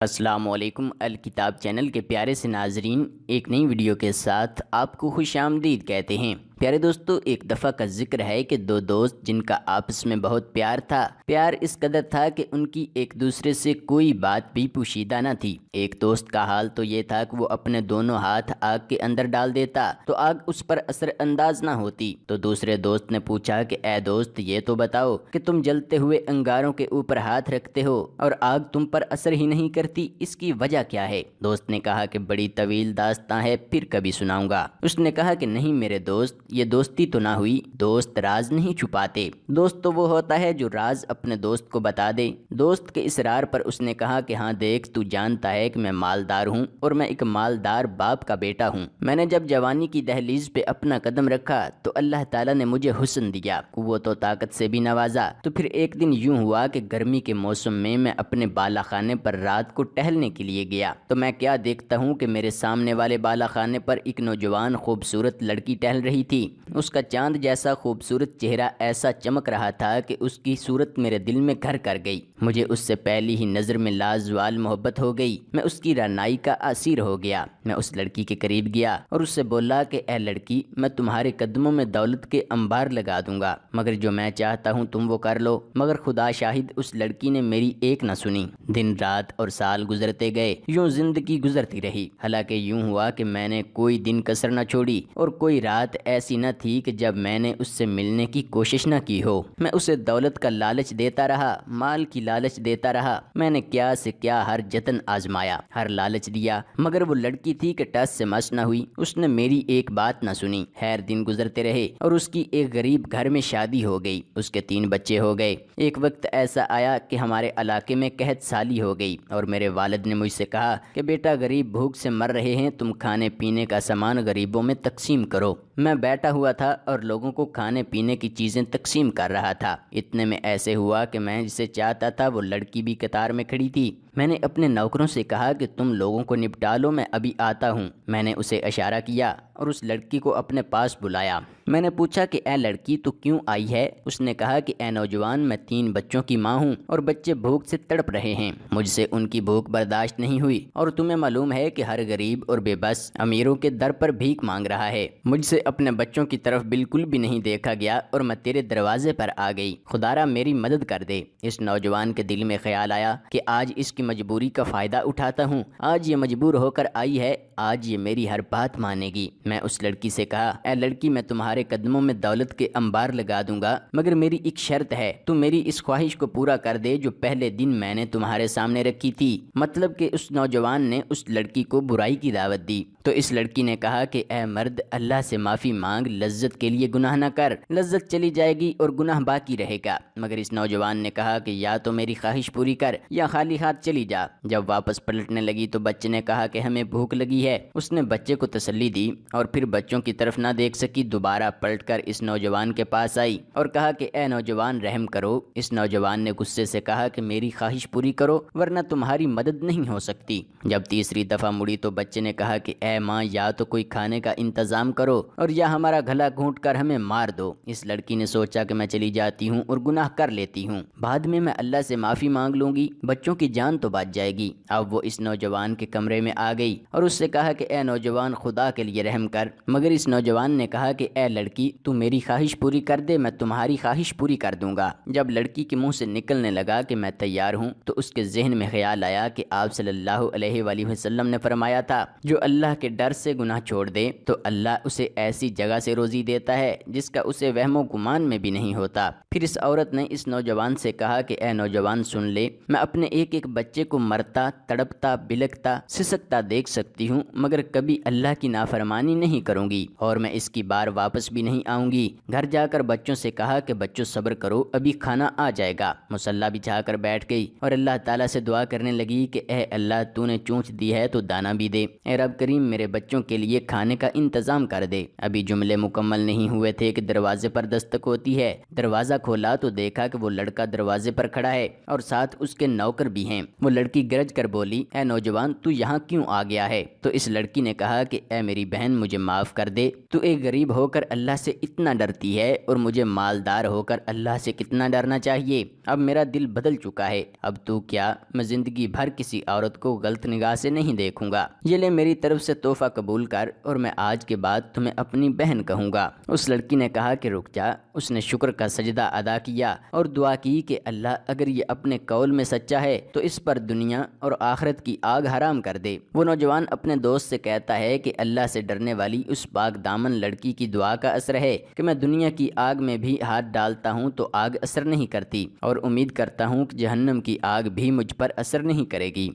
السلام علیکم الکتاب چینل کے پیارے سے ناظرین، ایک نئی ویڈیو کے ساتھ آپ کو خوش آمدید کہتے ہیں۔ پیارے دوستو، ایک دفعہ کا ذکر ہے کہ دو دوست جن کا آپس میں بہت پیار تھا، پیار اس قدر تھا کہ ان کی ایک دوسرے سے کوئی بات بھی پوشیدہ نہ تھی۔ ایک دوست کا حال تو یہ تھا کہ وہ اپنے دونوں ہاتھ آگ کے اندر ڈال دیتا تو آگ اس پر اثر انداز نہ ہوتی۔ تو دوسرے دوست نے پوچھا کہ اے دوست، یہ تو بتاؤ کہ تم جلتے ہوئے انگاروں کے اوپر ہاتھ رکھتے ہو اور آگ تم پر اثر ہی نہیں کرتی، اس کی وجہ کیا ہے؟ دوست نے کہا کہ بڑی طویل داستان ہے، پھر کبھی سناؤں گا۔ اس نے کہا کہ نہیں میرے دوست، یہ دوستی تو نہ ہوئی، دوست راز نہیں چھپاتے، دوست تو وہ ہوتا ہے جو راز اپنے دوست کو بتا دے۔ دوست کے اصرار پر اس نے کہا کہ ہاں دیکھ، تو جانتا ہے کہ میں مالدار ہوں اور میں ایک مالدار باپ کا بیٹا ہوں۔ میں نے جب جوانی کی دہلیز پہ اپنا قدم رکھا تو اللہ تعالیٰ نے مجھے حسن دیا، قوت و طاقت سے بھی نوازا۔ تو پھر ایک دن یوں ہوا کہ گرمی کے موسم میں اپنے بالا خانے پر رات کو ٹہلنے کے لیے گیا تو میں کیا دیکھتا ہوں کہ میرے سامنے والے بالا خانے پر ایک نوجوان خوبصورت لڑکی ٹہل رہی تھی۔ اس کا چاند جیسا خوبصورت چہرہ ایسا چمک رہا تھا کہ اس کی صورت میرے دل میں گھر کر گئی۔ مجھے اس سے پہلی ہی نظر میں لازوال محبت ہو گئی، میں اس کی رعنائی کا اسیر ہو گیا۔ میں اس لڑکی کے قریب گیا اور اس سے بولا کہ اے لڑکی، میں تمہارے قدموں میں دولت کے انبار لگا دوں گا، مگر جو میں چاہتا ہوں تم وہ کر لو۔ مگر خدا شاہد، اس لڑکی نے میری ایک نہ سنی۔ دن رات اور سال گزرتے گئے، یوں زندگی گزرتی رہی۔ حالانکہ یوں ہوا کہ میں نے کوئی دن کسر نہ چھوڑی اور کوئی رات ایسی نہ تھی کہ جب میں نے اس سے ملنے کی کوشش نہ کی ہو۔ میں اسے دولت کا لالچ دیتا رہا، مال کی لالچ دیتا رہا، میں نے کیا سے کیا ہر جتن آزمایا، ہر لالچ دیا، مگر وہ لڑکی تھی کہ ٹس سے مس نہ ہوئی، اس نے میری ایک بات نہ سنی۔ خیر دن گزرتے رہے اور اس کی ایک غریب گھر میں شادی ہو گئی، اس کے 3 بچے ہو گئے۔ ایک وقت ایسا آیا کہ ہمارے علاقے میں قحط سالی ہو گئی اور میرے والد نے مجھ سے کہا کہ بیٹا، غریب بھوک سے مر رہے ہیں، تم کھانے پینے کا سامان غریبوں میں تقسیم کرو۔ میں بیٹھا ہوا تھا اور لوگوں کو کھانے پینے کی چیزیں تقسیم کر رہا تھا۔ اتنے میں ایسے ہوا کہ میں جسے چاہتا تھا وہ لڑکی بھی قطار میں کھڑی تھی۔ میں نے اپنے نوکروں سے کہا کہ تم لوگوں کو نپٹا لو، میں ابھی آتا ہوں۔ میں نے اسے اشارہ کیا اور اس لڑکی کو اپنے پاس بلایا۔ میں نے پوچھا کہ اے لڑکی، تو کیوں آئی ہے؟ اس نے کہا کہ اے نوجوان، میں 3 بچوں کی ماں ہوں اور بچے بھوک سے تڑپ رہے ہیں، مجھ سے ان کی بھوک برداشت نہیں ہوئی، اور تمہیں معلوم ہے کہ ہر غریب اور بے بس امیروں کے در پر بھیک مانگ رہا ہے۔ مجھ سے اپنے بچوں کی طرف بالکل بھی نہیں دیکھا گیا اور میں تیرے دروازے پر آ گئی، خدارا میری مدد کر دے۔ اس نوجوان کے دل میں خیال آیا کہ آج اس کی مجبوری کا فائدہ اٹھاتا ہوں، آج یہ مجبور ہو کر آئی ہے، آج یہ میری ہر بات مانے گی۔ میں اس لڑکی سے کہا، اے لڑکی، میں تمہارے قدموں میں دولت کے انبار لگا دوں گا، مگر میری ایک شرط ہے، تم میری اس خواہش کو پورا کر دے جو پہلے دن میں نے تمہارے سامنے رکھی تھی۔ مطلب کہ اس نوجوان نے اس لڑکی کو برائی کی دعوت دی۔ تو اس لڑکی نے کہا کہ اے مرد، اللہ سے معافی مانگ، لذت کے لیے گناہ نہ کر، لذت چلی جائے گی اور گناہ باقی رہے گا۔ مگر اس نوجوان نے کہا کہ یا تو میری خواہش پوری کر یا خالی ہاتھ چلی جا۔ جب واپس پلٹنے لگی تو بچے نے کہا کہ ہمیں بھوک لگی ہے۔ اس نے بچے کو تسلی دی اور پھر بچوں کی طرف نہ دیکھ سکی، دوبارہ پلٹ کر اس نوجوان کے پاس آئی اور کہا کہ اے نوجوان، رحم کرو۔ اس نوجوان نے غصے سے کہا کہ میری خواہش پوری کرو ورنہ تمہاری مدد نہیں ہو سکتی۔ جب تیسری دفعہ مڑی تو بچے نے کہا کہ اے ماں، یا تو کوئی کھانے کا انتظام کرو اور یا ہمارا گلا گھونٹ کر ہمیں مار دو۔ اس لڑکی نے سوچا کہ میں چلی جاتی ہوں اور گناہ کر لیتی ہوں، بعد میں اللہ سے معافی مانگ لوں گی، بچوں کی جان تو بچ جائے گی۔ اب وہ اس نوجوان کے کمرے میں آ گئی اور اس سے کہا کہ اے نوجوان، خدا کے لیے رحم کر۔ مگر اس نوجوان نے کہا کہ اے لڑکی، تو میری خواہش پوری کر دے، میں تمہاری خواہش پوری کر دوں گا۔ جب لڑکی کے منہ سے نکلنے لگا کہ میں تیار ہوں تو اس کے ذہن میں خیال آیا کہ آپ صلی اللہ علیہ وآلہ وسلم نے فرمایا تھا، جو اللہ کے ڈر سے گناہ چھوڑ دے تو اللہ اسے ایسی جگہ سے روزی دیتا ہے جس کا اسے وہم و گمان میں بھی نہیں ہوتا۔ پھر اس عورت نے اس نوجوان سے کہا کہ اے نوجوان سن لے، میں اپنے ایک ایک بچے کو مرتا، تڑپتا، بلکتا، سسکتا دیکھ سکتی ہوں، مگر کبھی اللہ کی نافرمانی نہیں کروں گی اور میں اس کی بار واپس بھی نہیں آؤں گی۔ گھر جا کر بچوں سے کہا کہ بچوں صبر کرو، ابھی کھانا آ جائے گا۔ مصلی بچھا کر بیٹھ گئی اور اللہ تعالیٰ سے دعا کرنے لگی کہ اے اللہ، تو نے چونچ دی ہے تو دانا بھی دے۔ اے رب کریم، میرے بچوں کے لیے کھانے کا انتظام کر دے۔ ابھی جملے مکمل نہیں ہوئے تھے کہ دروازے پر دستک ہوتی ہے۔ دروازہ کھولا تو دیکھا کہ وہ لڑکا دروازے پر کھڑا ہے اور ساتھ اس کے نوکر بھی ہیں۔ وہ لڑکی گرج کر بولی، اے نوجوان، تو یہاں کیوں آ گیا ہے؟ تو اس لڑکی نے کہا کہ اے میری بہن، مجھے معاف کر دے۔ تو ایک غریب ہو کر اللہ سے اتنا ڈرتی ہے اور مجھے مالدار ہو کر اللہ سے کتنا ڈرنا چاہیے۔ اب میرا دل بدل چکا ہے۔ اب تو کیا، میں زندگی بھر کسی عورت کو غلط نگاہ سے نہیں دیکھوں گا۔ یہ لے میری طرف سے تحفہ قبول کر، اور میں آج کے بعد تمہیں اپنی بہن کہوں گا۔ اس لڑکی نے کہا کہ رک جا۔ اس نے شکر کا سجدہ ادا کیا اور دعا کی کہ اللہ اگر یہ اپنے قول میں سچا ہے تو اس پر دنیا اور آخرت کی آگ حرام کر دے۔ وہ نوجوان اپنے دوست سے کہتا ہے کہ اللہ سے ڈرنے والی اس پاک دامن لڑکی کی دعا کا اثر ہے کہ میں دنیا کی آگ میں بھی ہاتھ ڈالتا ہوں تو آگ اثر نہیں کرتی، اور امید کرتا ہوں کہ جہنم کی آگ بھی مجھ پر اثر نہیں کرے گی۔